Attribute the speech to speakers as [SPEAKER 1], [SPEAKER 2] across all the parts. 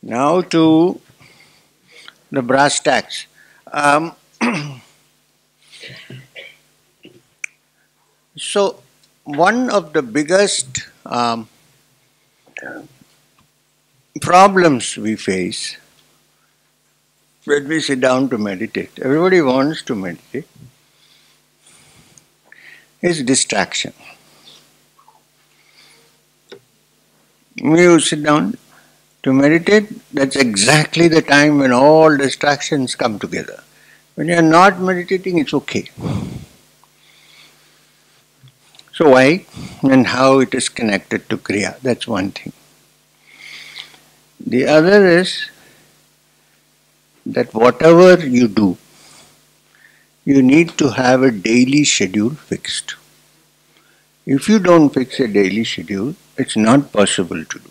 [SPEAKER 1] Now to the brass tacks. Um, so, one of the biggest problems we face when we sit down to meditate, everybody wants to meditate, is distraction. When you sit down to meditate, that's exactly the time when all distractions come together. When you are not meditating, it's okay. So why and how it is connected to Kriya, that's one thing. The other is that whatever you do, you need to have a daily schedule fixed. If you don't fix a daily schedule, it's not possible to do.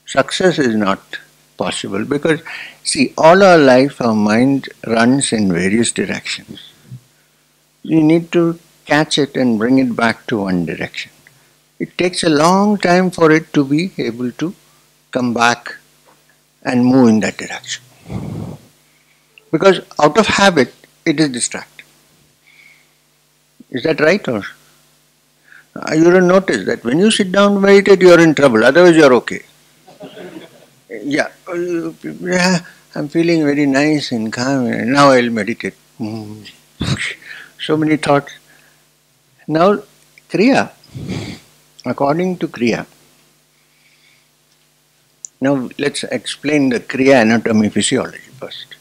[SPEAKER 1] Success is not possible because, see, all our life our mind runs in various directions. You need to catch it and bring it back to one direction. It takes a long time for it to be able to come back and move in that direction. Because out of habit, it is distracted. Is that right? Or you don't notice that when you sit down to meditate, you are in trouble. Otherwise, you are okay. Yeah, I'm feeling very nice and calm. Now I'll meditate. So many thoughts. Now, Kriya, according to Kriya, now let's explain the Kriya anatomy physiology first.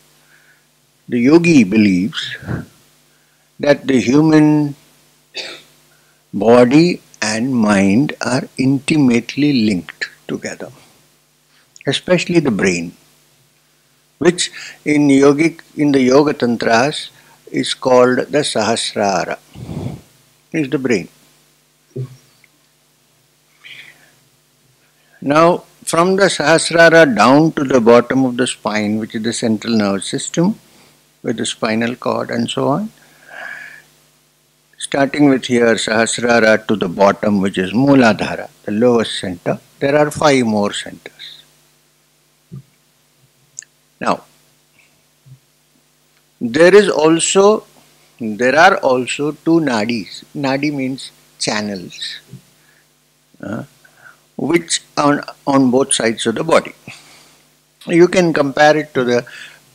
[SPEAKER 1] The Yogi believes that the human body and mind are intimately linked together, especially the brain, which in the Yoga Tantras is called the Sahasrara, is the brain. Now, from the Sahasrara down to the bottom of the spine, which is the central nervous system, with the spinal cord and so on, starting with here, Sahasrara, to the bottom, which is Mooladhara, the lowest center, there are 5 more centers. Now, there are also 2 nadis. Nadi means channels, which are on both sides of the body. You can compare it to the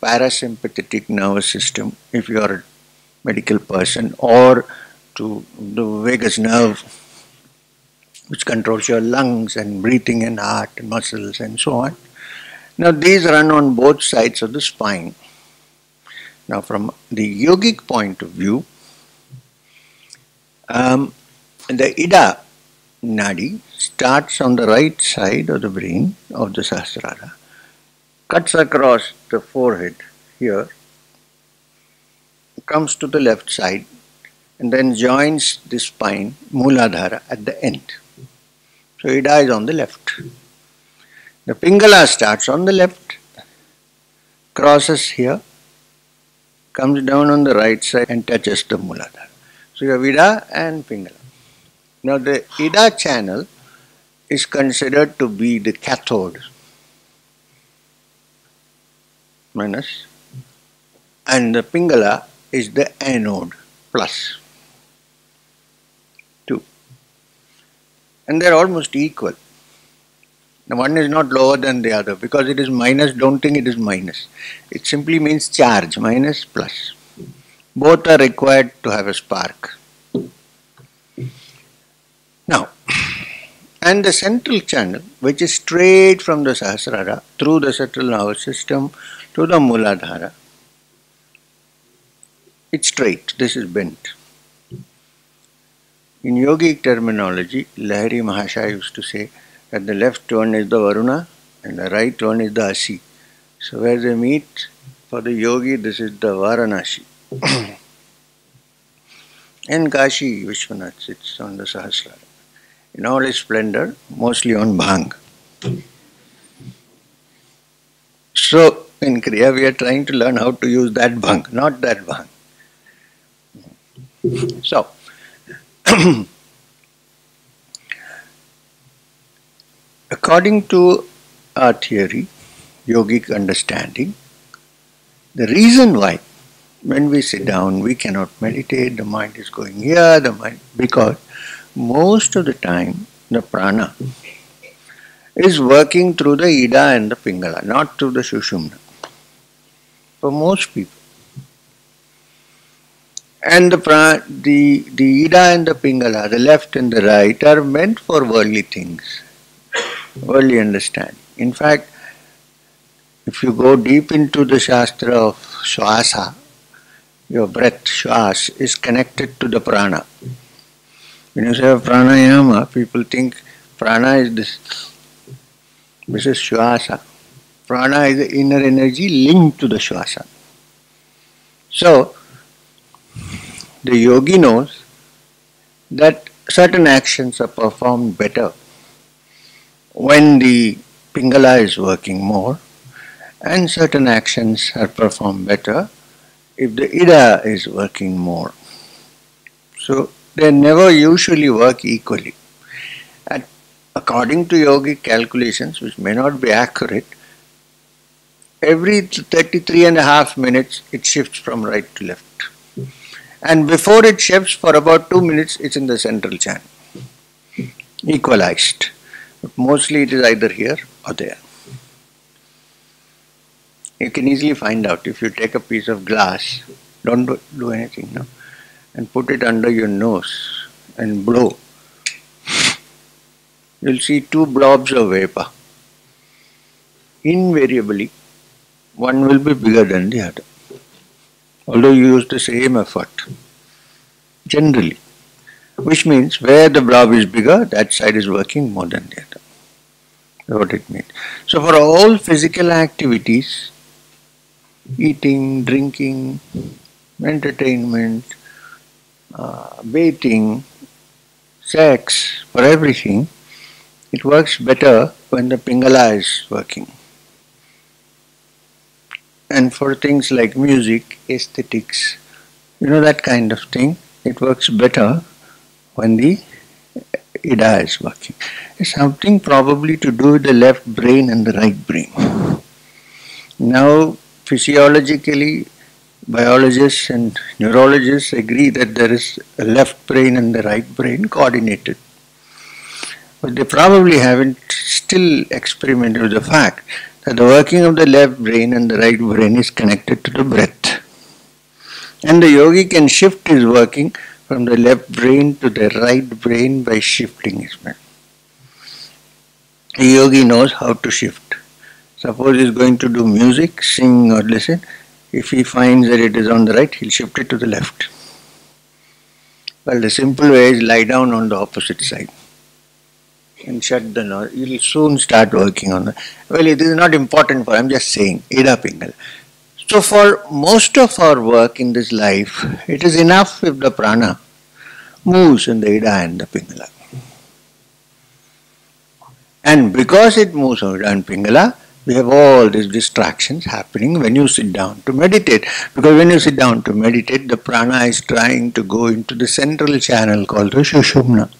[SPEAKER 1] parasympathetic nervous system if you are a medical person, or to the vagus nerve, which controls your lungs and breathing and heart and muscles and so on. Now these run on both sides of the spine. Now from the yogic point of view, the Ida Nadi starts on the right side of the brain of the Sahasrara, cuts across the forehead here, comes to the left side, and then joins the spine, Mooladhara, at the end. So Ida is on the left. The Pingala starts on the left, crosses here, comes down on the right side and touches the Mooladhara. So you have Ida and Pingala. Now the Ida channel is considered to be the cathode, minus, and the Pingala is the anode, plus. 2. And they are almost equal. Now one is not lower than the other because it is minus. Don't think it is minus. It simply means charge, minus, plus. Both are required to have a spark. Now, and the central channel, which is straight from the Sahasrara through the central nervous system to the Mooladhara, it's straight, this is bent. In yogic terminology, Lahiri Mahashaya used to say that the left one is the Varuna and the right one is the Asi. So where they meet for the yogi, this is the Varanasi. In Kashi, Vishwanath sits on the Sahasrara in all its splendor, mostly on Bhang. So in Kriya, we are trying to learn how to use that Bhang, not that Bhang. So, according to our theory, yogic understanding, the reason why when we sit down we cannot meditate, the mind is going here, because most of the time the prana is working through the Ida and the Pingala, not through the Sushumna. For most people. And the Ida and the Pingala, the left and the right, are meant for worldly things, worldly understanding. In fact, if you go deep into the Shastra of Swasa, your breath, Shwas, is connected to the prana. When you say pranayama, people think prana is this. This is Shwasa. Prana is the inner energy linked to the Shwasa. So, the yogi knows that certain actions are performed better when the Pingala is working more, and certain actions are performed better if the Ida is working more. So, they never usually work equally. And according to yogic calculations, which may not be accurate, every 33.5 minutes it shifts from right to left. And before it shifts, for about 2 minutes, it's in the central channel. Equalized. But mostly it is either here or there. You can easily find out if you take a piece of glass, don't do anything, no, and put it under your nose and blow. You'll see 2 blobs of vapor. Invariably, one will be bigger than the other, although you use the same effort, generally. Which means where the blob is bigger, that side is working more than the other. That's what it means. So for all physical activities, eating, drinking, entertainment, bathing, sex, for everything, it works better when the Pingala is working. And for things like music, aesthetics, that kind of thing, it works better when the Ida is working. It's something probably to do with the left brain and the right brain. Now, physiologically, biologists and neurologists agree that there is a left brain and the right brain coordinated. But they probably haven't still experimented with the fact that the working of the left brain and the right brain is connected to the breath. And the yogi can shift his working from the left brain to the right brain by shifting his breath. The yogi knows how to shift. Suppose he is going to do music, sing or listen. If he finds that it is on the right, he'll shift it to the left. Well, the simple way is lie down on the opposite side and shut the nose. You'll soon start working on that. Well, it is not important for, I'm just saying, Ida Pingala. So for most of our work in this life, it is enough if the prana moves in the Ida and the Pingala. And because it moves on Ida and Pingala, we have all these distractions happening when you sit down to meditate. Because when you sit down to meditate, the prana is trying to go into the central channel called the Sushumna.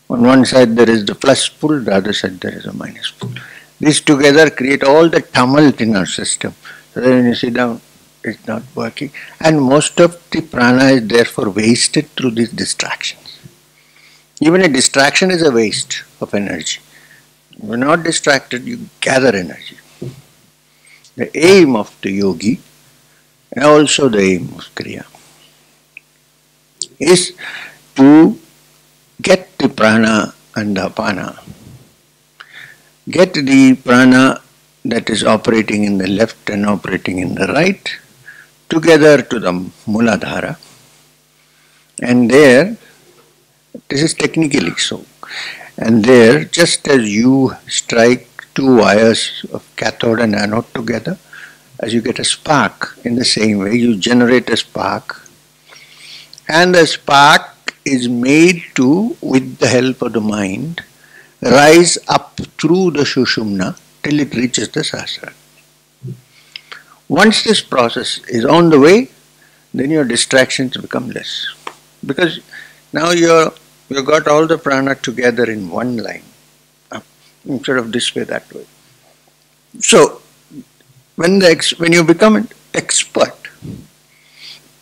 [SPEAKER 1] On one side there is the plus pull, the other side there is a minus pull. These together create all the tumult in our system. So that when you sit down, it's not working. And most of the prana is therefore wasted through these distractions. Even a distraction is a waste of energy. If you're not distracted, you gather energy. The aim of the yogi, and also the aim of Kriya, is to get the prana and the apana. Get the prana that is operating in the left and operating in the right together to the Muladhara. And there, this is technically so. And there, just as you strike 2 wires of cathode and anode together, as you get a spark, in the same way you generate a spark. And the spark is made to, with the help of the mind, rise up through the Sushumna till it reaches the Sahasrara. Once this process is on the way, then your distractions become less. Because now you've got all the prana together in one line, up, instead of this way, that way. So, when you become an expert,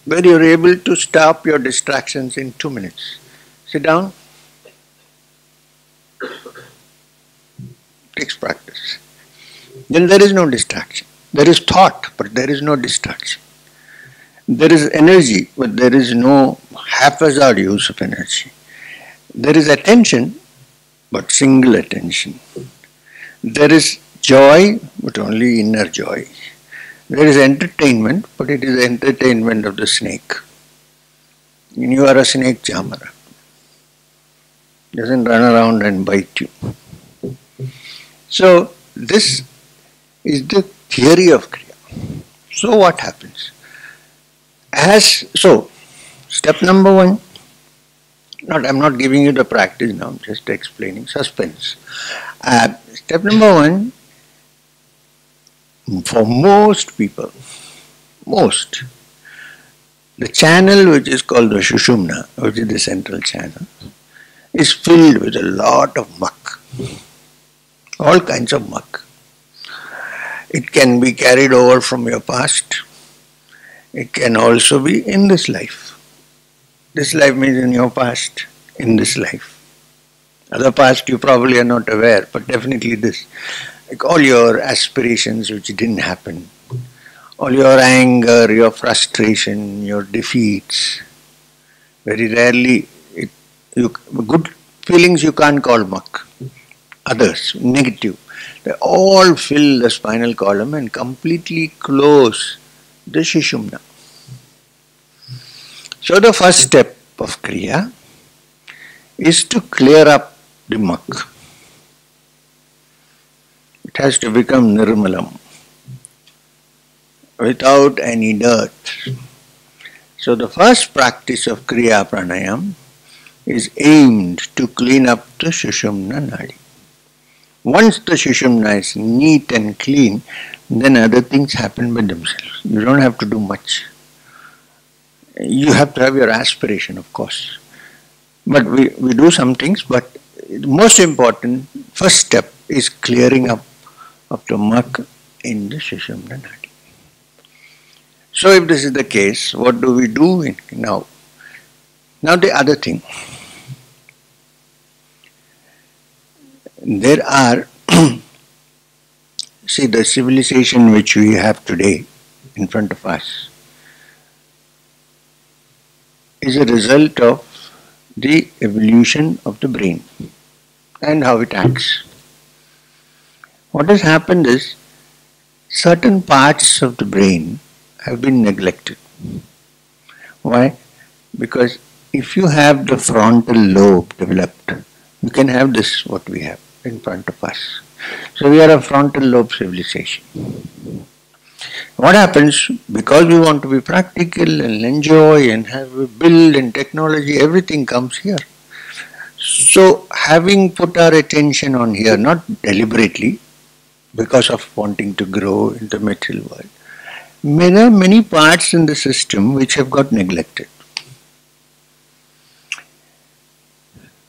[SPEAKER 1] where you're able to stop your distractions in 2 minutes, sit down, takes practice. Then there is no distraction. There is thought, but there is no distraction. There is energy, but there is no haphazard use of energy. There is attention, but single attention. There is joy, but only inner joy. There is entertainment, but it is the entertainment of the snake. And you are a snake charmer. Doesn't run around and bite you. So this is the theory of Kriya. So what happens? Step number one, I'm not giving you the practice now, I'm just explaining, suspense. Step number one, for most people, the channel which is called the Sushumna, which is the central channel, is filled with a lot of muck. All kinds of muck. It can be carried over from your past. It can also be in this life. This life means in your past, in this life. Other past you probably are not aware, but definitely this. Like all your aspirations which didn't happen, all your anger, your frustration, your defeats. Very rarely, good feelings you can't call muck. Others, negative, they all fill the spinal column and completely close the Sushumna. So the first step of Kriya is to clear up the muck. It has to become nirmalam, without any dirt. So the first practice of Kriya Pranayam is aimed to clean up the Sushumna Nadi. Once the Sushumna is neat and clean, then other things happen by themselves. You don't have to do much. You have to have your aspiration, of course. But we do some things, but the most important first step is clearing up of the muck in the Sushumna Nadi. So if this is the case, what do we do now? Now the other thing. There are, see, the civilization which we have today in front of us is a result of the evolution of the brain and how it acts. What has happened is certain parts of the brain have been neglected. Why? Because if you have the frontal lobe developed, you can have this, what we have in front of us. So we are a frontal lobe civilization. What happens, because we want to be practical and enjoy and build and technology, everything comes here. So having put our attention on here, not deliberately, because of wanting to grow in the material world, there are many parts in the system which have got neglected.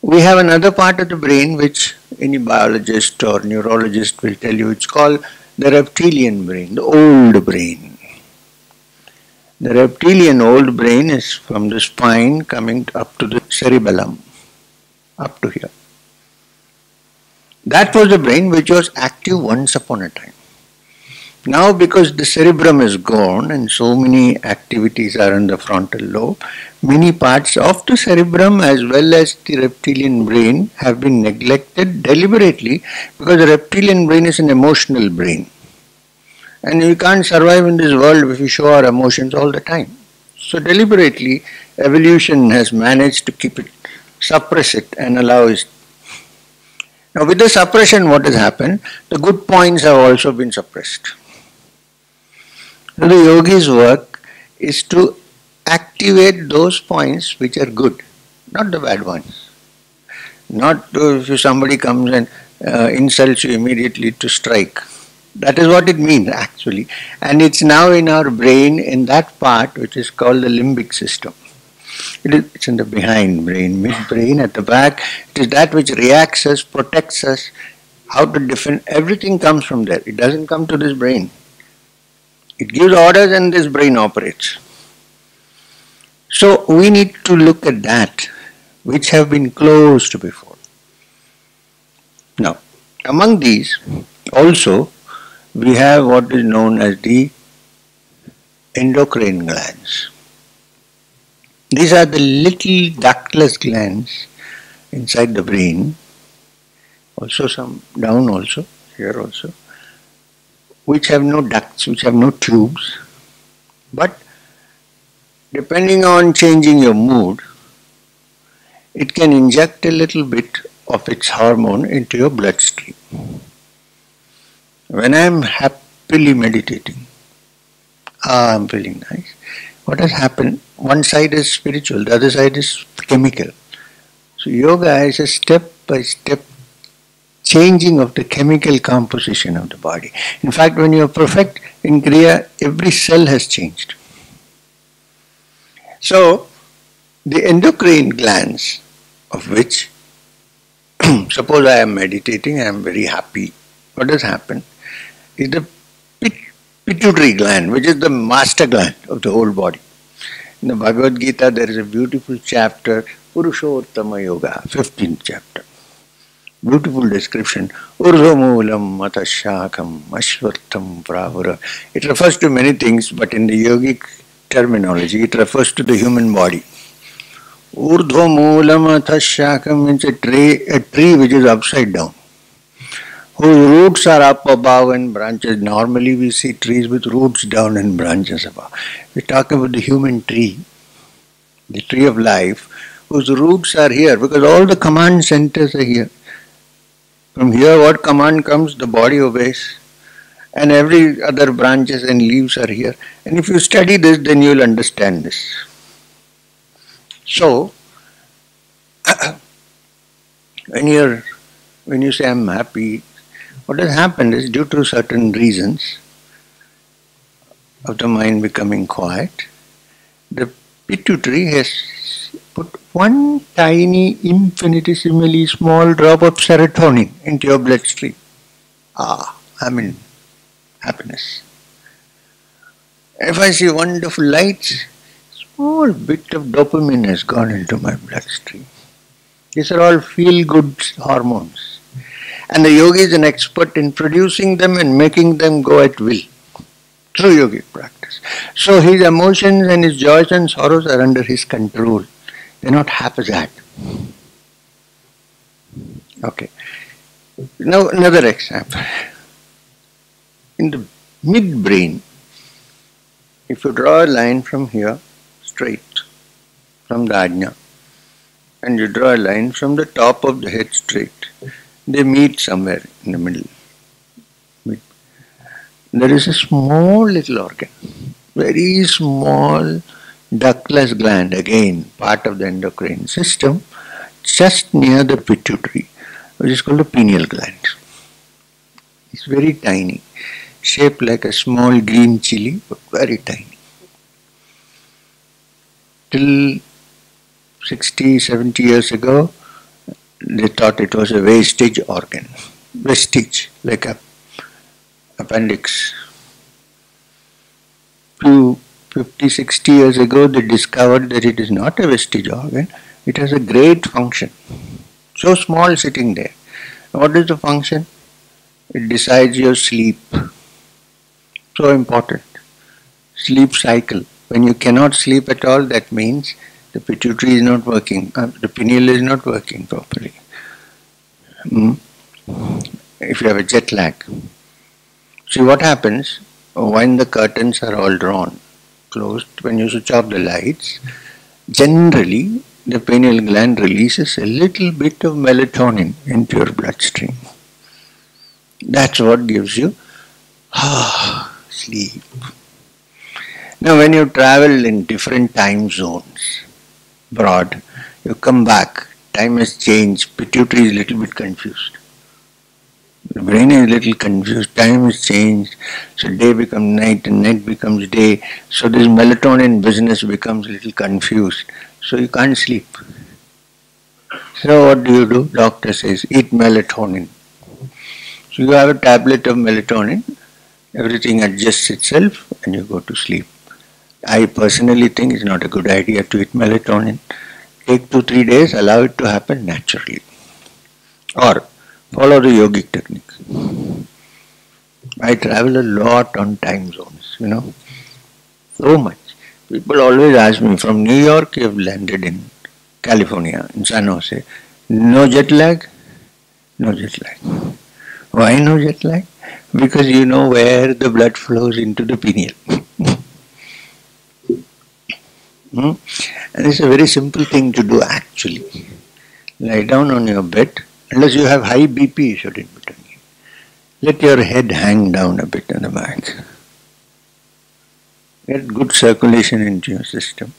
[SPEAKER 1] We have another part of the brain which any biologist or neurologist will tell you, it's called the reptilian brain, the old brain. The reptilian old brain is from the spine coming up to the cerebellum, up to here. That was the brain which was active once upon a time. Now because the cerebrum is gone and so many activities are in the frontal lobe, many parts of the cerebrum as well as the reptilian brain have been neglected deliberately, because the reptilian brain is an emotional brain. And we can't survive in this world if we show our emotions all the time. So deliberately, evolution has managed to keep it, suppress it and allow it. Now with the suppression, what has happened? The good points have also been suppressed. So the yogi's work is to activate those points which are good, not the bad ones. Not if somebody comes and insults you immediately to strike. That is what it means actually. And it's now in our brain, in that part which is called the limbic system. It's in the behind brain, mid-brain at the back. It is that which reacts us, protects us, how to define, everything comes from there. It doesn't come to this brain. It gives orders and this brain operates. So we need to look at that, which have been closed before. Now, among these, also, we have what is known as the endocrine glands. These are the little ductless glands inside the brain, also some down also, here also, which have no ducts, which have no tubes, but depending on changing your mood, it can inject a little bit of its hormone into your bloodstream. When I am happily meditating, I am feeling nice. What has happened? One side is spiritual, the other side is chemical. So yoga is a step-by-step changing of the chemical composition of the body. In fact, when you are perfect in Kriya, every cell has changed. So, the endocrine glands, of which, suppose I am meditating, I am very happy. What has happened is the pituitary gland, which is the master gland of the whole body. In the Bhagavad Gita, there is a beautiful chapter, Purushottama Yoga, 15th chapter. Beautiful description. Urdhvamulam matashakam ashvartam pravara. It refers to many things, but in the yogic terminology, it refers to the human body. Urdhvamulam matashakam means a tree which is upside down, whose roots are up above and branches. Normally we see trees with roots down and branches above. We talk about the human tree, the tree of life, whose roots are here because all the command centers are here. From here what command comes, the body obeys, and every other branches and leaves are here. And if you study this, then you will understand this. So, when you say I am happy, what has happened is due to certain reasons of the mind becoming quiet, the pituitary has put one tiny, infinitesimally small drop of serotonin into your bloodstream. I'm in happiness. If I see wonderful lights, small bit of dopamine has gone into my bloodstream. These are all feel-good hormones. And the yogi is an expert in producing them and making them go at will through yogic practice. So his emotions and his joys and sorrows are under his control. They're not haphazard. Okay. Now another example. In the midbrain, if you draw a line from here, straight, from the ajna, and you draw a line from the top of the head straight, they meet somewhere in the middle. There is a small little organ, very small ductless gland, again part of the endocrine system, just near the pituitary, which is called the pineal gland. It's very tiny, shaped like a small green chili, but very tiny. Till 60, 70 years ago, they thought it was a wastage organ. Vestige, like a appendix. 50, 60 years ago, they discovered that it is not a vestige organ, it has a great function. So small sitting there. What is the function? It decides your sleep. So important. Sleep cycle. When you cannot sleep at all, that means the pituitary is not working, the pineal is not working properly. If you have a jet lag. See what happens when the curtains are all drawn, closed, when you switch off the lights, generally the pineal gland releases a little bit of melatonin into your bloodstream. That's what gives you sleep. Now when you travel in different time zones, abroad, you come back, time has changed, pituitary is a little bit confused. The brain is a little confused, time has changed, so day becomes night and night becomes day, so this melatonin business becomes a little confused, so you can't sleep. So what do? Doctor says, eat melatonin. So you have a tablet of melatonin, everything adjusts itself and you go to sleep. I personally think it's not a good idea to eat melatonin. Take 2-3 days, allow it to happen naturally. Or follow the yogic technique. I travel a lot on time zones, so much. People always ask me, from New York you have landed in California, in San Jose. No jet lag? No jet lag. Why no jet lag? Because you know where the blood flows into the pineal. And it's a very simple thing to do actually. Lie down on your bed, unless you have high BP, you shouldn't be doing it. Let your head hang down a bit on the back. Get good circulation into your system.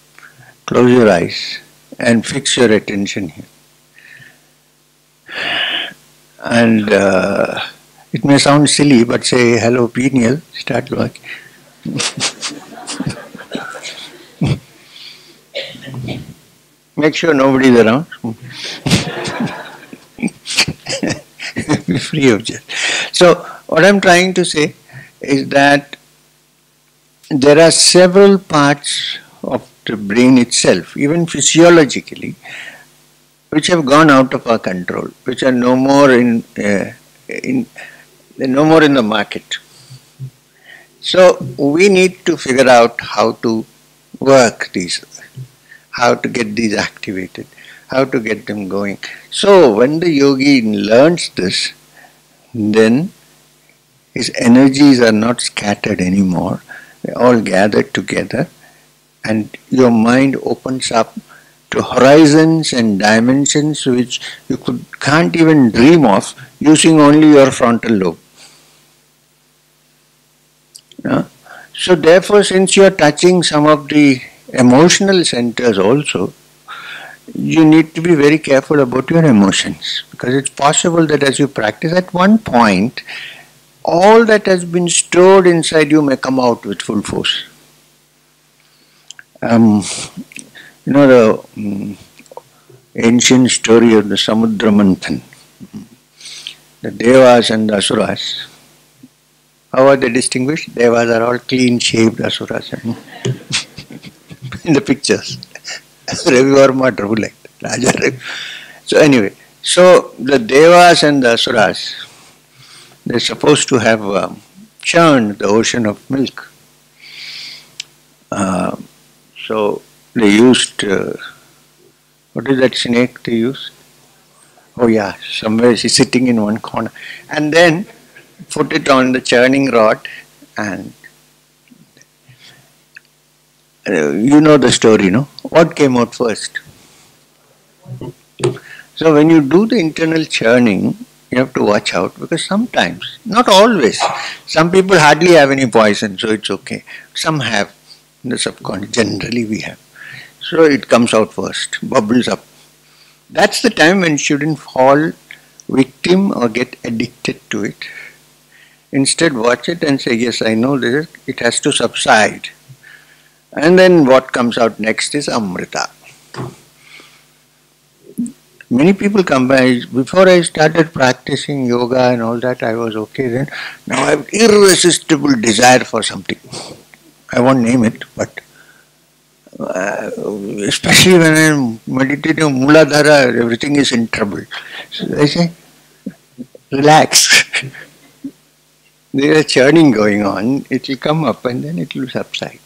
[SPEAKER 1] Close your eyes and fix your attention here. And it may sound silly, but say, hello pineal, start working. Make sure nobody's around. Be free of just. So, what I'm trying to say is that there are several parts of the brain itself, even physiologically, which have gone out of our control, which are no more in the market. So we need to figure out how to work these, how to get these activated, how to get them going. So when the yogi learns this, then his energies are not scattered anymore. They all gather together and your mind opens up to horizons and dimensions which you can't even dream of using only your frontal lobe. So therefore, since you are touching some of the emotional centers also, you need to be very careful about your emotions, because it's possible that as you practice, at one point all that has been stored inside you may come out with full force. The ancient story of the Samudra Manthan, the Devas and the Asuras. How are they distinguished? Devas are all clean-shaved, Asuras in the pictures. Ravi Varma drew like that, Raja Ravi. So anyway, so the Devas and the Asuras, they're supposed to have churned the ocean of milk. So they used, what is that snake they used? Oh yeah, somewhere she's sitting in one corner. And then put it on the churning rod and you know the story, no? What came out first? So when you do the internal churning, you have to watch out, because sometimes, not always, some people hardly have any poison, so it's okay. Some have, in the subconscious, generally we have. So it comes out first, bubbles up. That's the time when you shouldn't fall victim or get addicted to it. Instead, watch it and say, yes, I know this, it has to subside. And then what comes out next is Amrita. Many people come by, before I started practicing yoga and all that, I was okay then. Now I have irresistible desire for something. I won't name it, but especially when I'm meditating Muladhara, everything is in trouble. So I say, relax. There is churning going on, it will come up and then it will subside.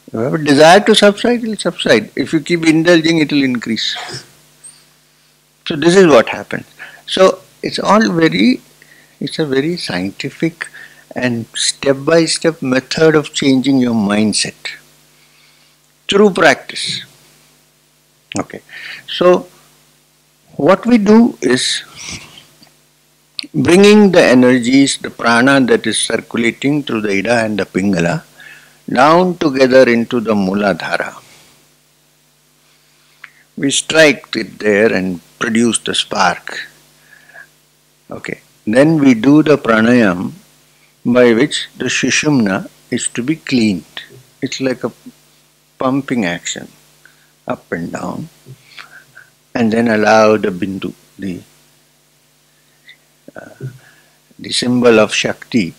[SPEAKER 1] If you have a desire to subside, it will subside. If you keep indulging, it will increase. So this is what happens. So it's a very scientific and step-by-step method of changing your mindset through practice. Okay. So what we do is bringing the energies, the prana that is circulating through the Ida and the Pingala down together into the Muladhara. We strike it there and produce the spark. Okay. Then we do the pranayam by which the Sushumna is to be cleaned. It's like a pumping action, up and down, and then allow the bindu, the symbol of Shakti,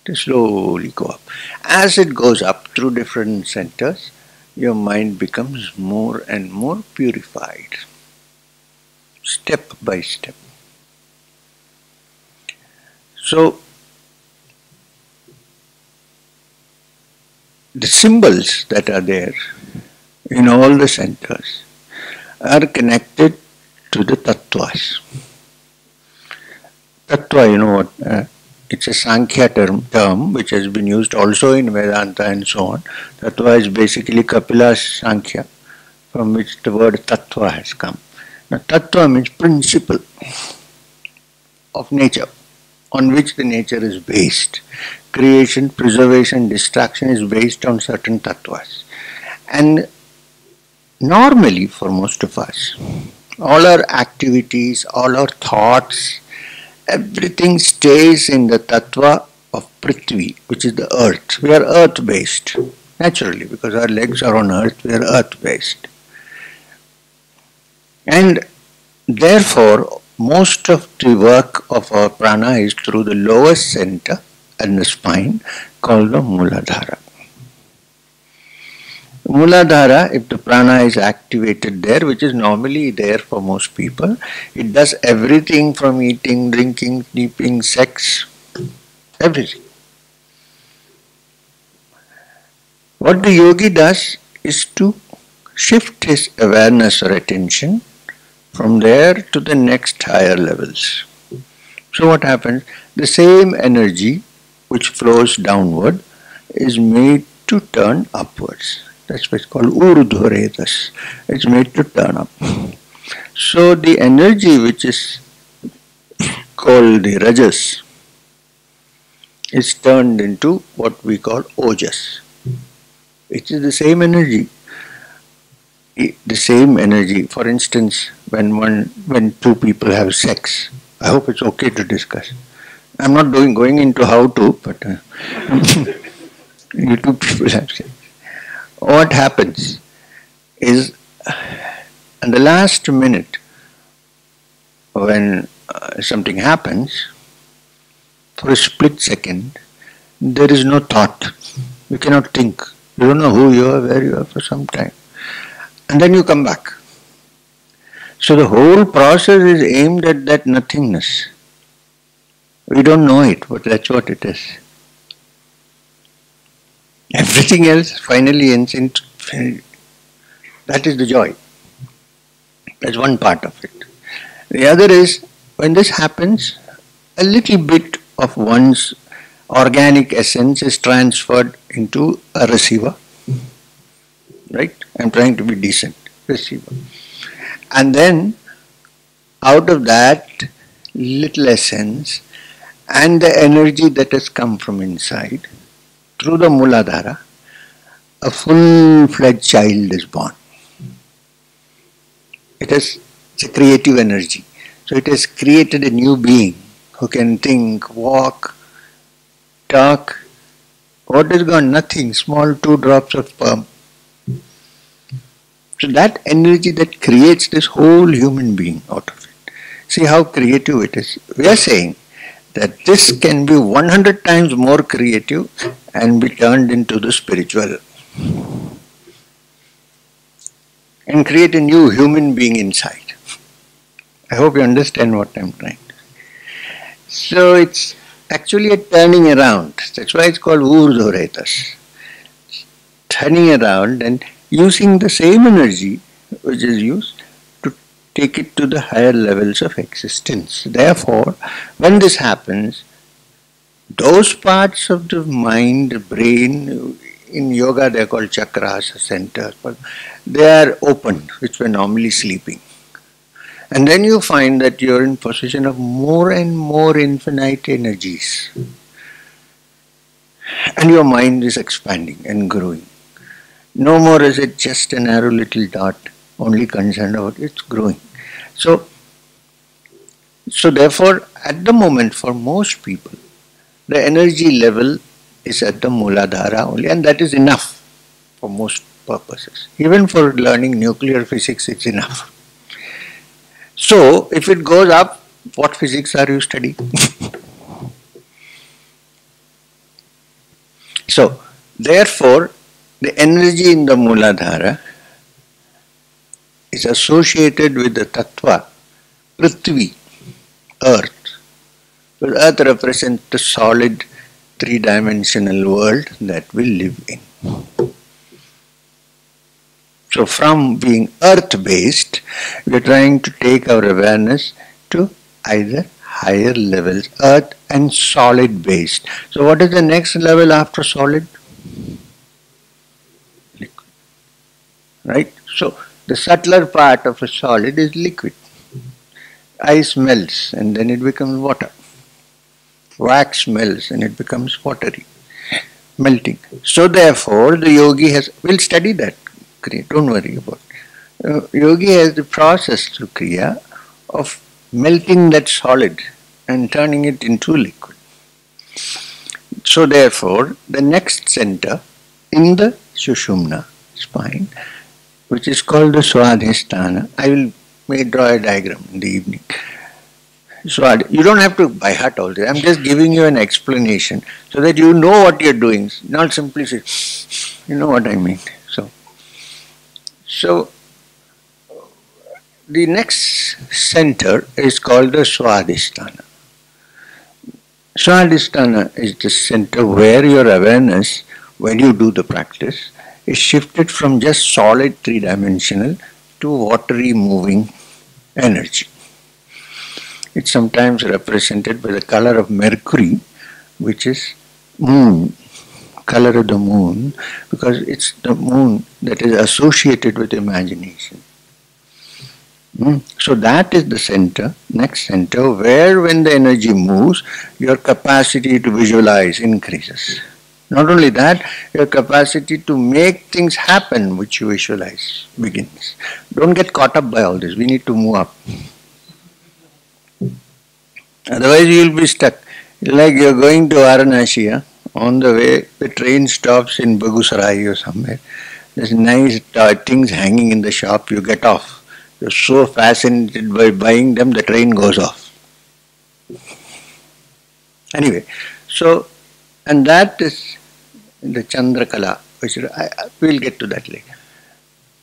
[SPEAKER 1] to slowly go up. As it goes up through different centers, your mind becomes more and more purified, step by step. So, the symbols that are there in all the centers are connected to the tattvas. Tattva, you know what? It's a Sankhya term which has been used also in Vedanta and so on. Tattva is basically Kapila's Sankhya, from which the word tattva has come. Now, tattva means principle of nature, on which the nature is based. Creation, preservation, distraction is based on certain tattvas. And normally, for most of us, all our activities, all our thoughts, everything stays in the tattva of Prithvi, which is the earth. We are earth-based, naturally, because our legs are on earth, we are earth-based. And therefore, most of the work of our prana is through the lowest center and the spine, called the Muladhara. Muladhara, if the prana is activated there, which is normally there for most people, it does everything from eating, drinking, sleeping, sex, everything. What the yogi does is to shift his awareness or attention from there to the next higher levels. So what happens? The same energy which flows downward is made to turn upwards. That's what's called urdhvaretas. It's made to turn up. So the energy which is called the rajas is turned into what we call ojas. It is the same energy. The same energy. For instance, when two people have sex, I hope it's okay to discuss. I'm not going into how to, but you two people have sex. What happens is, in the last minute, when something happens, for a split second, there is no thought. You cannot think. You don't know who you are, where you are for some time. And then you come back. So the whole process is aimed at that nothingness. We don't know it, but that's what it is. Everything else finally ends in. That is the joy. That's one part of it. The other is, when this happens, a little bit of one's organic essence is transferred into a receiver. Right? I'm trying to be decent. Receiver. And then, out of that little essence and the energy that has come from inside, through the Muladhara, a full-fledged child is born. It's a creative energy. So it has created a new being who can think, walk, talk. What is gone? Nothing. Small 2 drops of sperm. So that energy that creates this whole human being out of it. See how creative it is. We are saying that this can be 100 times more creative and be turned into the spiritual. And create a new human being inside. I hope you understand what I'm trying to say. So it's actually a turning around. That's why it's called urdhvaretas. Turning around and using the same energy which is used to take it to the higher levels of existence. Therefore, when this happens, those parts of the mind, brain, in yoga they are called chakras, centers, but they are open, which were normally sleeping. And then you find that you are in possession of more and more infinite energies. And your mind is expanding and growing. No more is it just a narrow little dot, only concerned about it's growing. So therefore, at the moment, for most people, the energy level is at the Muladhara only, and that is enough for most purposes. Even for learning nuclear physics, it's enough. So, if it goes up, what physics are you studying? So, therefore, the energy in the Mooladhara is associated with the Tattva, Prithvi, earth. Because earth represents the solid three-dimensional world that we live in. So from being earth-based, we are trying to take our awareness to either higher levels, earth and solid-based. So what is the next level after solid? Liquid. Right? So the subtler part of a solid is liquid. Ice melts and then it becomes water. Wax melts and it becomes watery, melting. So therefore, the yogi we'll study that, Kriya, don't worry about it. Yogi has the process through Kriya of melting that solid and turning it into liquid. So therefore, the next center in the Sushumna spine, which is called the Swadhisthana, may draw a diagram in the evening. So you don't have to by heart all this. I'm just giving you an explanation so that you know what you're doing. Not simply say, you know what I mean. So the next center is called the Swadhisthana. Swadhisthana is the center where your awareness, when you do the practice, is shifted from just solid three-dimensional to watery moving energy. It's sometimes represented by the color of Mercury, which is moon, color of the moon, because it's the moon that is associated with imagination. So that is the center, next center, where when the energy moves, your capacity to visualize increases. Not only that, your capacity to make things happen which you visualize begins. Don't get caught up by all this. We need to move up. Otherwise you will be stuck. Like you are going to Varanasi, on the way the train stops in Begusarai or somewhere. There's nice things hanging in the shop, you get off. You're so fascinated by buying them, the train goes off. Anyway, so, and that is the Chandrakala, which we'll get to that later.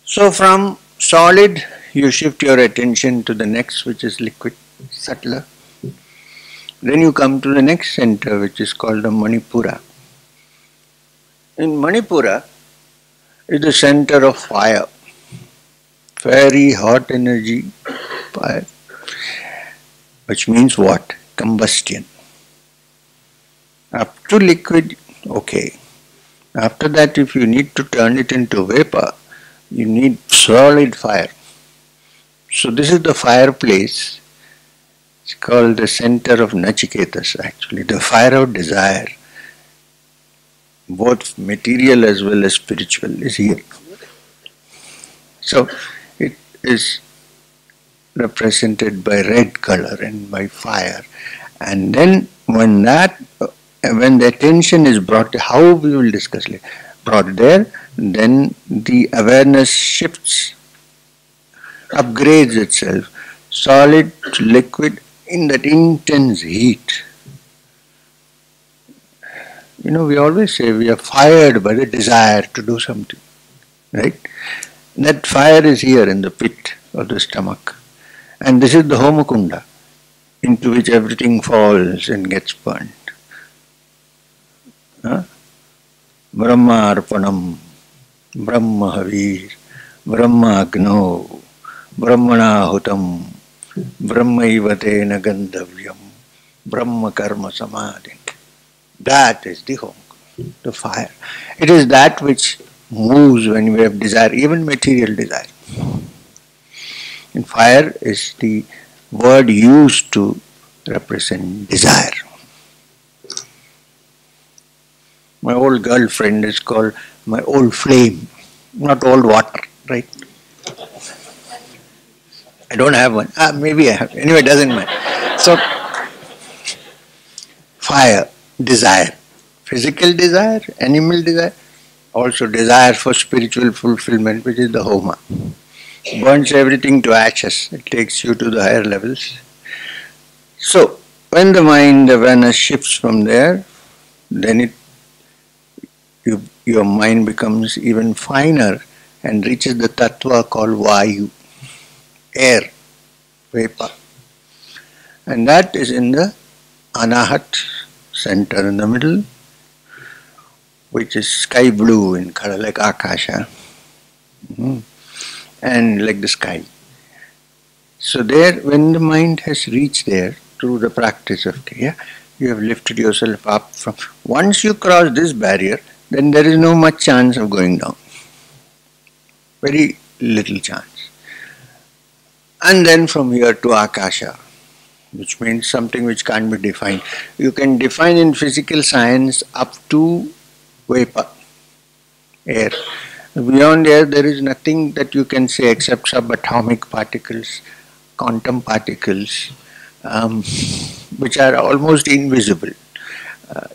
[SPEAKER 1] So from solid, you shift your attention to the next, which is liquid, subtler. Then you come to the next center, which is called the Manipura. In Manipura is the center of fire. Very hot energy, fire. Which means what? Combustion. Up to liquid, okay. After that, if you need to turn it into vapor, you need solid fire. So this is the fireplace. It's called the center of Nachiketas actually, the fire of desire. Both material as well as spiritual is here. So it is represented by red color and by fire. And then when the attention is brought, how we will discuss later, brought there, then the awareness shifts, upgrades itself, solid to liquid in that intense heat. You know, we always say we are fired by the desire to do something, right? That fire is here in the pit of the stomach. And this is the Homakunda, into which everything falls and gets burnt. Brahma Arpanam, Brahma Havir, Brahma Agno, Brahmana Hutam, Brahma Ivatena Gandhavyam, Brahma Karma Samadhi. That is the home, the fire. It is that which moves when we have desire, even material desire. And fire is the word used to represent desire. My old girlfriend is called my old flame, not old water, right? I don't have one. Maybe I have. Anyway, it doesn't matter. So, fire, desire, physical desire, animal desire, also desire for spiritual fulfillment, which is the Homa. Burns everything to ashes. It takes you to the higher levels. So, when the mind awareness shifts from there, then your mind becomes even finer and reaches the tattva called Vayu, air, vapor. And that is in the Anahat center in the middle, which is sky blue in color, like Akasha, and like the sky. So there, when the mind has reached there through the practice of Kriya, you have lifted yourself up from. Once you cross this barrier, then there is no much chance of going down. Very little chance. And then from here to Akasha, which means something which can't be defined. You can define in physical science up to vapor, air. Beyond air, there is nothing that you can say except subatomic particles, quantum particles, which are almost invisible.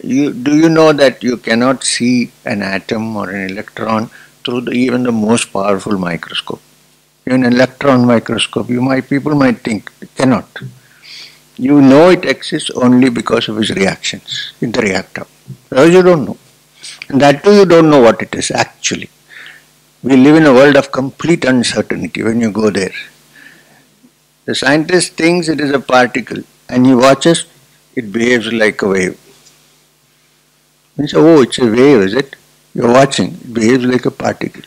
[SPEAKER 1] Do you know that you cannot see an atom or an electron through even the most powerful microscope? Even an electron microscope, people might think it cannot. You know it exists only because of its reactions in the reactor. Otherwise you don't know. And that too you don't know what it is actually. We live in a world of complete uncertainty when you go there. The scientist thinks it is a particle and he watches, it behaves like a wave. He says, oh, it's a wave, is it? You're watching, it behaves like a particle.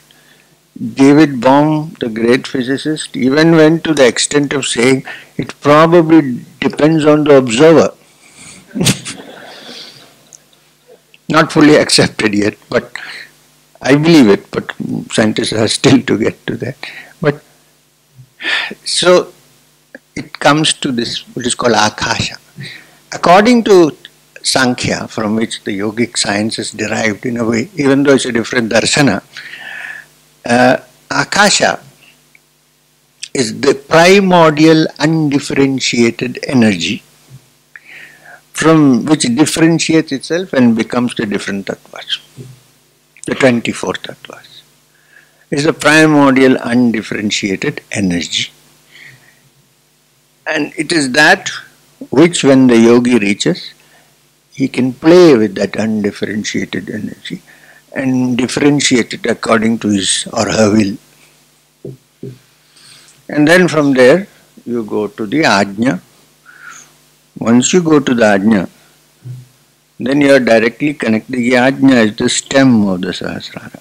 [SPEAKER 1] David Bohm, the great physicist, even went to the extent of saying it probably depends on the observer. Not fully accepted yet, but I believe it, but scientists are still to get to that. But so it comes to this, what is called Akasha. According to Sankhya, from which the yogic science is derived in a way, even though it's a different darsana, Akasha is the primordial undifferentiated energy from which differentiates itself and becomes the different tattvas, the 24 tattvas. It's the primordial undifferentiated energy. And it is that which when the yogi reaches, he can play with that undifferentiated energy and differentiate it according to his or her will. And then from there, you go to the ajna. Once you go to the ajna, then you are directly connected. The ajna is the stem of the sahasrara.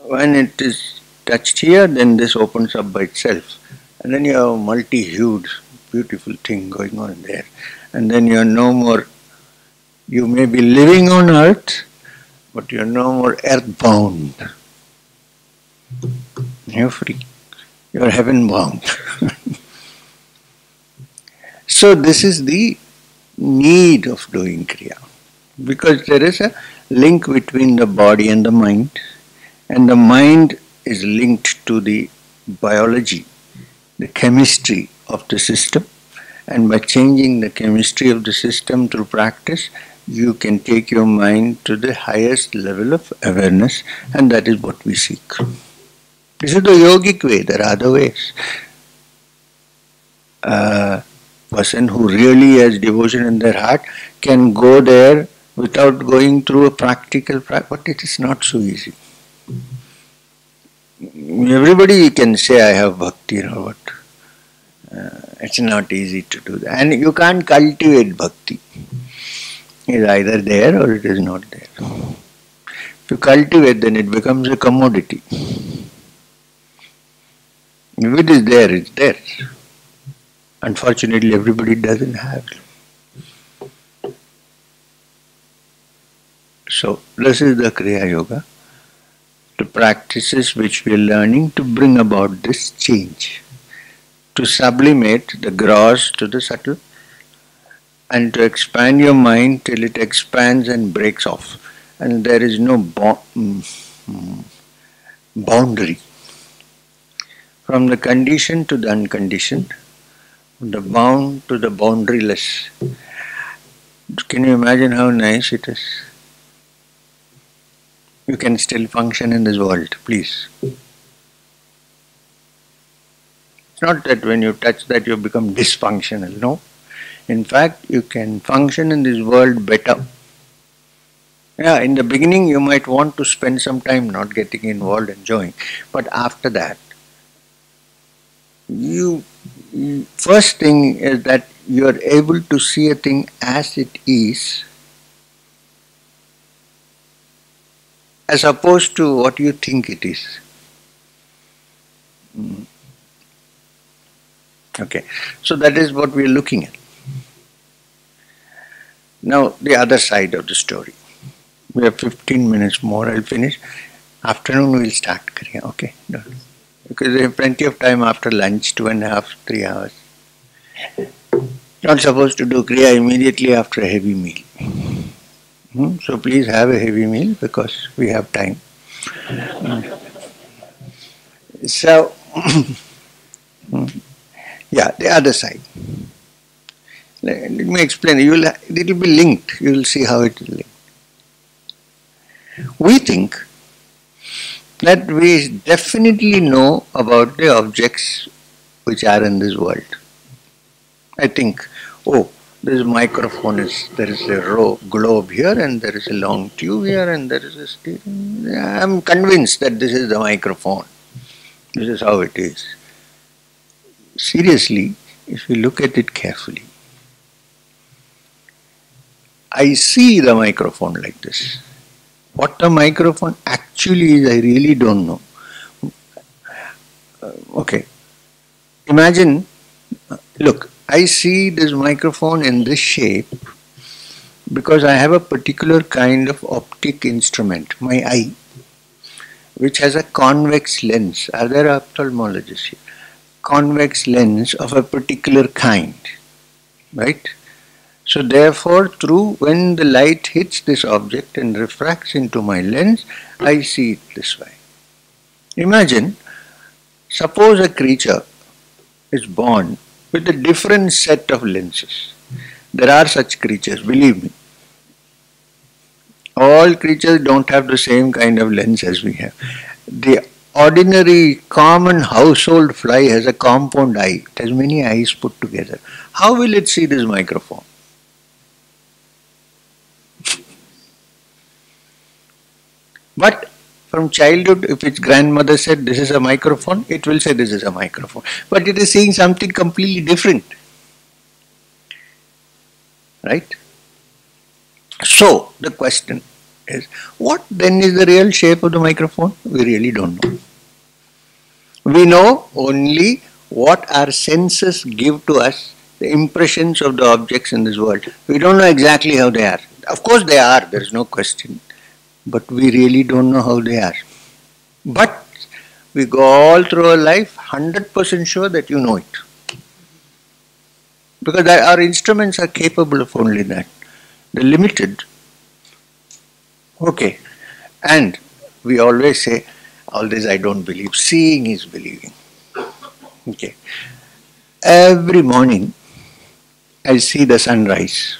[SPEAKER 1] When it is touched here, then this opens up by itself. And then you have a multi-hued, beautiful thing going on there. And then you are no more, you may be living on earth, but you are no more earthbound. You are free. You are heaven-bound. So this is the need of doing Kriya. Because there is a link between the body and the mind is linked to the biology, the chemistry of the system. And by changing the chemistry of the system through practice, you can take your mind to the highest level of awareness, and that is what we seek. This is the yogic way. There are other ways. A person who really has devotion in their heart can go there without going through a practical practice, but it is not so easy. Everybody can say, I have bhakti, but it's not easy to do that. And you can't cultivate bhakti. It is either there or it is not there. If you cultivate, then it becomes a commodity. If it is there, it's there. Unfortunately, everybody doesn't have it. So, this is the Kriya Yoga, the practices which we are learning to bring about this change, to sublimate the gross to the subtle, and to expand your mind till it expands and breaks off, and there is no boundary. From the conditioned to the unconditioned, the bound to the boundaryless. Can you imagine how nice it is? You can still function in this world, please. It's not that when you touch that you become dysfunctional, no. In fact, you can function in this world better Yeah, in the beginning you might want to spend some time not getting involved, enjoying. But after that, first thing is that you are able to see a thing as it is, as opposed to what you think it is. Okay, so that is what we are looking at. Now, the other side of the story. We have 15 minutes more, I'll finish. Afternoon we'll start Kriya, okay? No. Because we have plenty of time after lunch, 2.5, 3 hours. Not supposed to do Kriya immediately after a heavy meal. So please have a heavy meal because we have time. So, yeah, the other side. Let me explain. It will be linked. You will see how it is linked. We think that we definitely know about the objects which are in this world. I think, oh, this microphone there is a globe here and there is a long tube here and there is a steering. I am convinced that this is the microphone. This is how it is. Seriously, if you look at it carefully, I see the microphone like this. What the microphone actually is, I really don't know. Okay. Imagine, look, I see this microphone in this shape because I have a particular kind of optic instrument, my eye, which has a convex lens. Are there ophthalmologists here? Convex lens of a particular kind, right? So therefore, when the light hits this object and refracts into my lens, I see it this way. Imagine, suppose a creature is born with a different set of lenses. There are such creatures, believe me. All creatures don't have the same kind of lens as we have. The ordinary common household fly has a compound eye. It has many eyes put together. How will it see this microphone? But from childhood, if its grandmother said this is a microphone, it will say this is a microphone. But it is seeing something completely different. Right? So, the question is, what then is the real shape of the microphone? We really don't know. We know only what our senses give to us, the impressions of the objects in this world. We don't know exactly how they are. Of course they are, there is no question. But we really don't know how they are. But we go all through our life 100% sure that you know it. Because our instruments are capable of only that. They're limited. Okay. And we always say, all this I don't believe. Seeing is believing. Okay. Every morning I see the sunrise.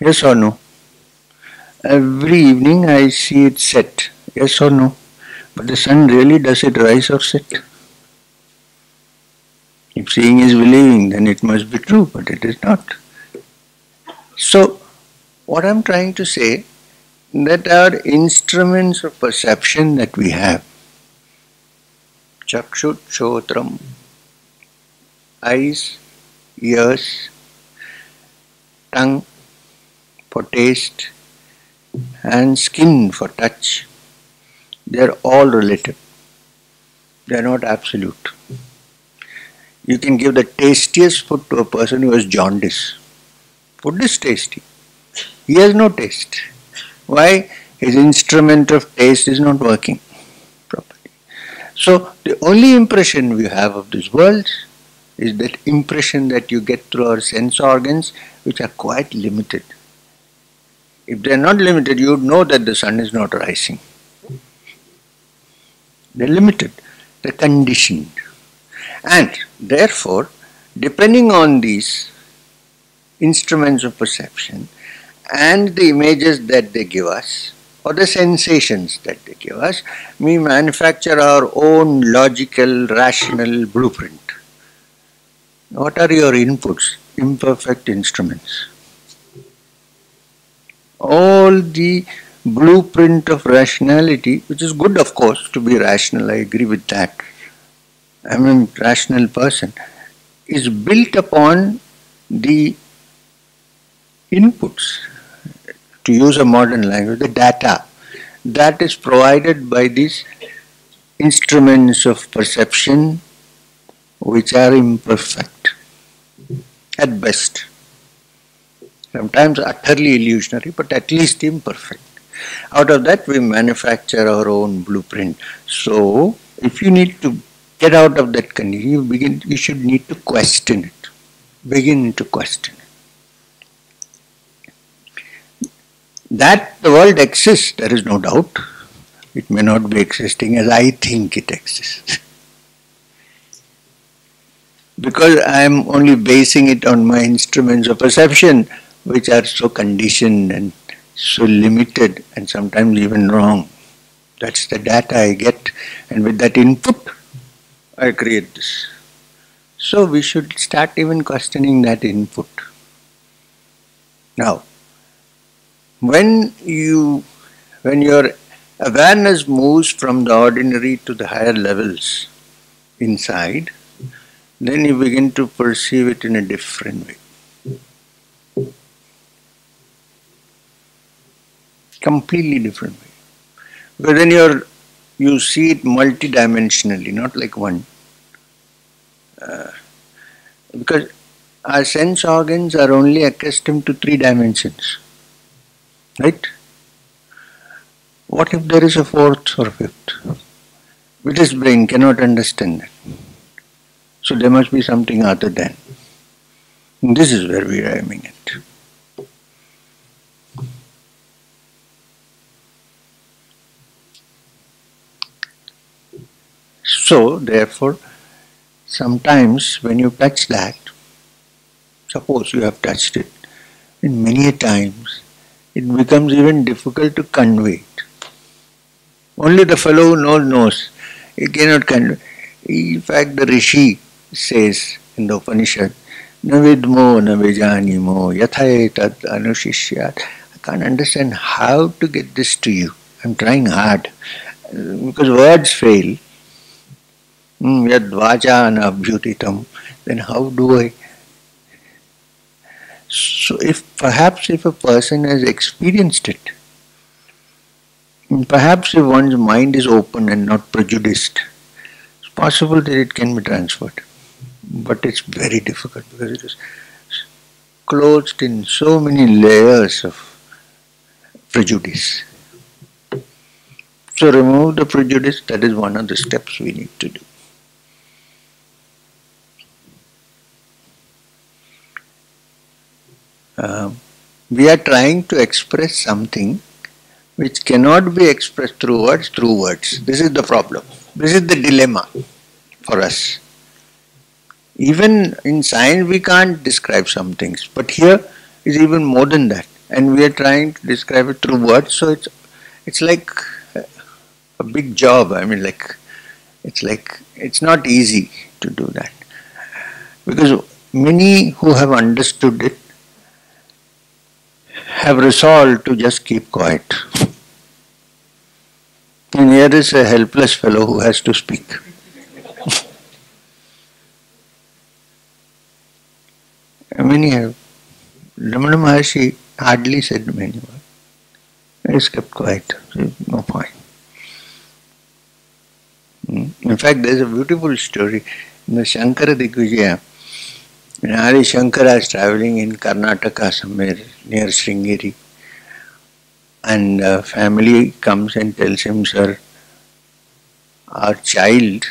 [SPEAKER 1] Yes or no? Every evening I see it set. Yes or no? But the sun really, does it rise or set? If seeing is believing, then it must be true, but it is not. So, what I am trying to say, that our instruments of perception that we have, jackfruit, shotram, eyes, ears, tongue for taste, and skin for touch, they are all relative. They are not absolute. You can give the tastiest food to a person who has jaundice. Food is tasty. He has no taste. Why? His instrument of taste is not working properly. So the only impression we have of this world is that impression that you get through our sense organs, which are quite limited. If they are not limited, you would know that the sun is not rising. They are limited. They are conditioned. And therefore, depending on these instruments of perception and the images that they give us, or the sensations that they give us, we manufacture our own logical, rational blueprint. What are your inputs? Imperfect instruments. all the blueprint of rationality, which is good of course to be rational, I agree with that. I'm a rational person, is built upon the inputs, to use a modern language, the data that is provided by these instruments of perception which are imperfect at best. Sometimes utterly illusionary, but at least imperfect. Out of that we manufacture our own blueprint. So if you need to get out of that condition, you should need to question it. Begin to question it. That the world exists, there is no doubt. It may not be existing as I think it exists. Because I am only basing it on my instruments of perception, which are so conditioned and so limited and sometimes even wrong. That's the data I get, and with that input, I create this. So we should start even questioning that input. Now, when your awareness moves from the ordinary to the higher levels inside, then you begin to perceive it in a different way. Completely different way. Because then you see it multidimensionally, not like one. Because our sense organs are only accustomed to 3 dimensions. Right? What if there is a 4th or 5th? Buddhist brain cannot understand that. So there must be something other than. This is where we are aiming at. So therefore, sometimes when you touch that, suppose you have touched it, and many a times it becomes even difficult to convey it. Only the fellow who knows. He cannot convey. In fact, the Rishi says in the Upanishad, Navidmo navijanimo yathaetat anushishyat. I can't understand how to get this to you. I'm trying hard. Because words fail. Yad vajana abhyutitam. Then how do I? So perhaps if a person has experienced it, perhaps if one's mind is open and not prejudiced, it's possible that it can be transferred. But it's very difficult because it is clothed in so many layers of prejudice. So remove the prejudice, that is one of the steps we need to do. We are trying to express something which cannot be expressed through words. This is the problem. This is the dilemma for us. Even in science we can't describe some things, but here is even more than that. And we are trying to describe it through words, so it's like a big job. I mean, it's not easy to do that. Because many who have understood it have resolved to just keep quiet. And here is a helpless fellow who has to speak. Many have. Ramana Maharshi hardly said many words. He just kept quiet. No point. In fact, there is a beautiful story in the Shankara Digvijaya. Hari Shankara is travelling in Karnataka somewhere near Sringeri, and family comes and tells him, "Sir, our child,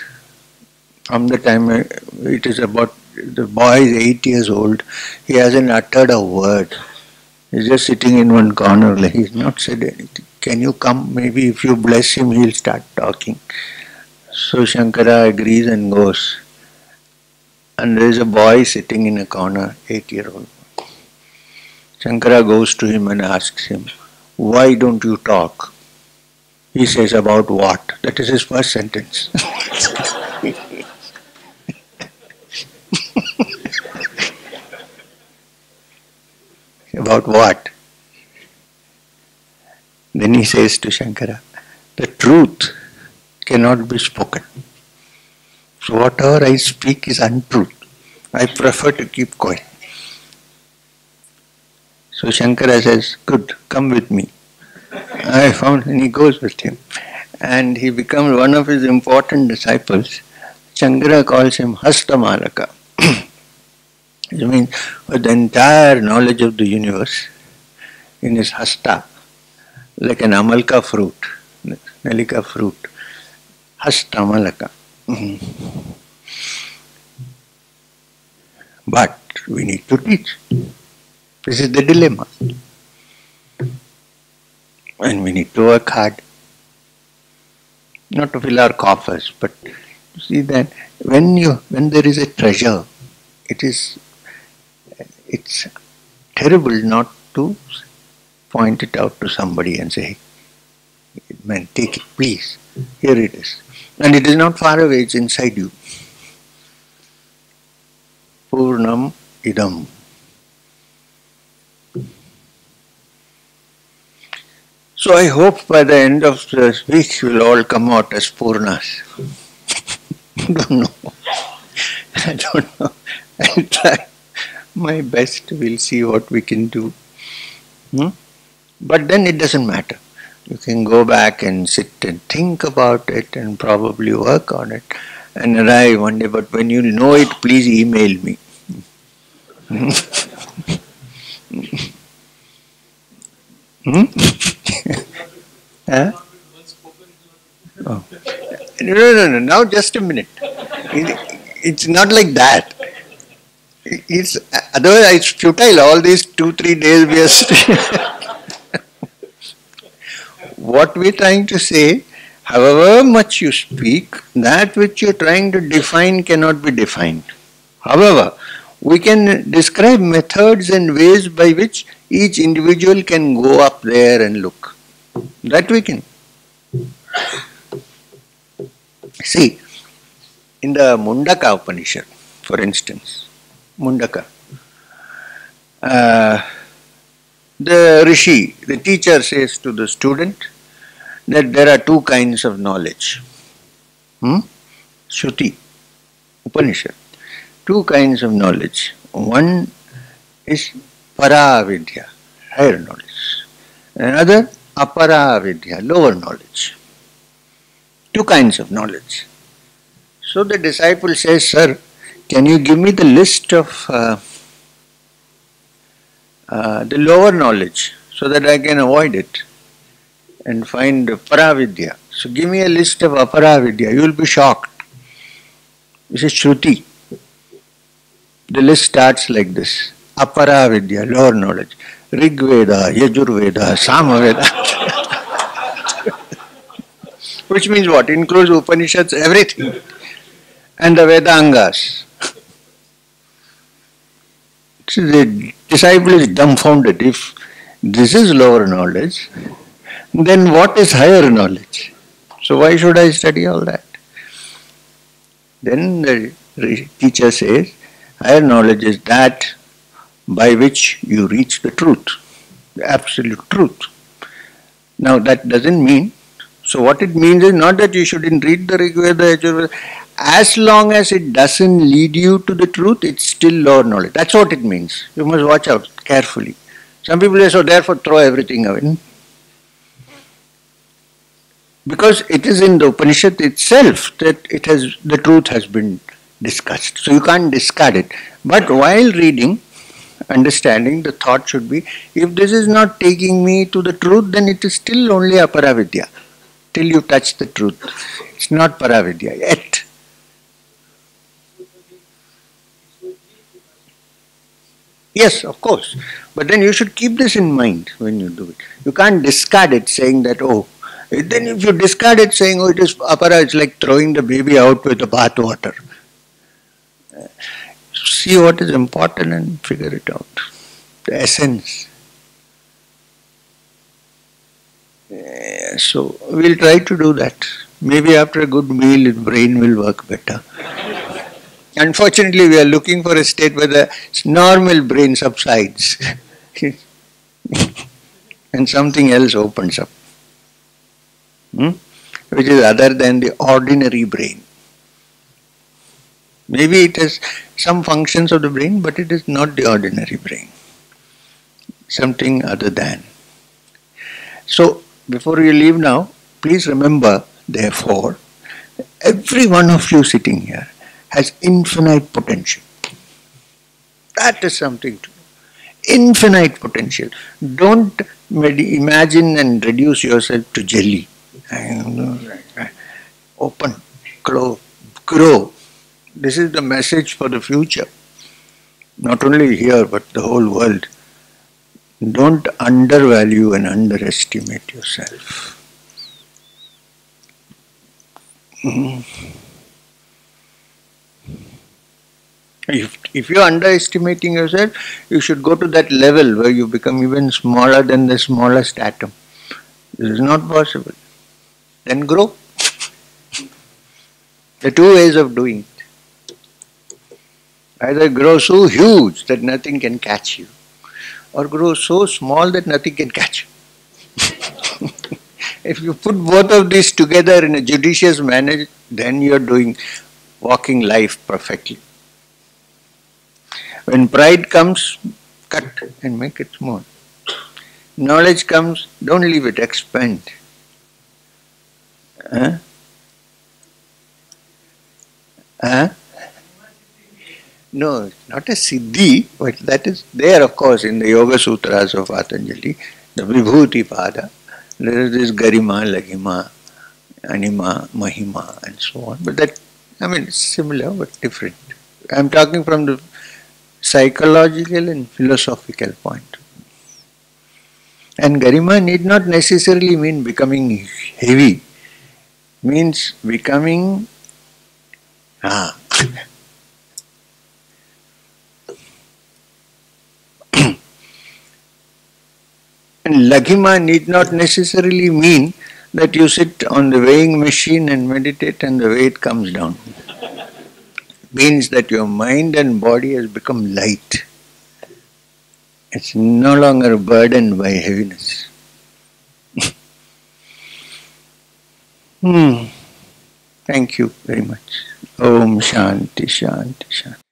[SPEAKER 1] from the time it is about, the boy is 8 years old, he hasn't uttered a word. He's just sitting in one corner, like he's not said anything. Can you come? Maybe if you bless him, he'll start talking." So Shankara agrees and goes. And there is a boy sitting in a corner, 8-year-old. Shankara goes to him and asks him, "Why don't you talk?" He says, "About what?" That is his first sentence. About what? Then he says to Shankara, the truth cannot be spoken. So whatever I speak is untruth. I prefer to keep quiet. So Shankara says, good, come with me. I found, and he goes with him. And he becomes one of his important disciples. Shankara calls him Hastamalaka. It means with the entire knowledge of the universe in his hasta, like an amalka fruit, nalika fruit. Hastamalaka. But we need to teach. This is the dilemma. And we need to work hard. Not to fill our coffers, but you see that when there is a treasure, it's terrible not to point it out to somebody and say, man, take it, please. Here it is. And it is not far away, it's inside you. Purnam idam. So I hope by the end of this week we'll all come out as Purnas. Don't know. I don't know. I'll try my best. We'll see what we can do. But then it doesn't matter. You can go back and sit and think about it and probably work on it and arrive one day. But when you know it, please email me. Huh? Oh. No. Now just a minute. It's not like that. Otherwise it's futile. All these 2-3 days we are what we're trying to say, however much you speak, that which you're trying to define cannot be defined. However, we can describe methods and ways by which each individual can go up there and look. That we can. See, in the Mundaka Upanishad, for instance, Mundaka, the Rishi, the teacher says to the student that there are 2 kinds of knowledge. Shruti, Upanishad. 2 kinds of knowledge. One is Paravidya, higher knowledge. Another, Aparavidya, lower knowledge. 2 kinds of knowledge. So the disciple says, sir, can you give me the list of the lower knowledge so that I can avoid it and find Paravidya. So give me a list of Aparavidya. You will be shocked. This is Shruti. The list starts like this. Aparavidya, lower knowledge. Rig Veda, Yajur Veda, Sama Veda. Which means what? Includes Upanishads, everything. And the Vedangas. So the disciple is dumbfounded. If this is lower knowledge, then what is higher knowledge? So why should I study all that? Then the teacher says, higher knowledge is that by which you reach the truth, the absolute truth. Now that doesn't mean, so what it means is not that you shouldn't read the Rig Veda, Yajur Veda. As long as it doesn't lead you to the truth, it's still lower knowledge. That's what it means. You must watch out carefully. Some people say, so therefore throw everything away. Because it is in the Upanishad itself that the truth has been discussed. So you can't discard it. But while reading, understanding, the thought should be, if this is not taking me to the truth, then it is still only Aparavidya. Till you touch the truth. It's not Paravidya yet. Yes, of course. But then you should keep this in mind when you do it. You can't discard it saying that, oh, then if you discard it saying, oh, it is apara, it's like throwing the baby out with the bath water. See what is important and figure it out. The essence. So we'll try to do that. Maybe after a good meal, the brain will work better. Unfortunately, we are looking for a state where the normal brain subsides and something else opens up. hmm, which is other than the ordinary brain. Maybe it has some functions of the brain, but it is not the ordinary brain. Something other than. So, before you leave now, please remember, therefore, every one of you sitting here has infinite potential. That is something to infinite potential. Don't imagine and reduce yourself to jelly. Open, grow. This is the message for the future. Not only here, but the whole world. Don't undervalue and underestimate yourself. If you're underestimating yourself, you should go to that level where you become even smaller than the smallest atom. This is not possible. Then grow. There are two ways of doing it. Either grow so huge that nothing can catch you, or grow so small that nothing can catch you. If you put both of these together in a judicious manner, then you're walking life perfectly. When pride comes, cut and make it small. Knowledge comes, don't leave it, expand. Huh? Huh? No, not a siddhi, but that is there, of course, in the Yoga Sutras of Patanjali, the Vibhuti Pada. There is this Garima, Lagima, Anima, Mahima, and so on. But that, it's similar but different. I'm talking from the psychological and philosophical point. And Garima need not necessarily mean becoming heavy. Means becoming and Laghima need not necessarily mean that you sit on the weighing machine and meditate and the weight comes down. Means that your mind and body has become light. It's no longer burdened by heaviness. Thank you very much. Om Shanti Shanti Shanti.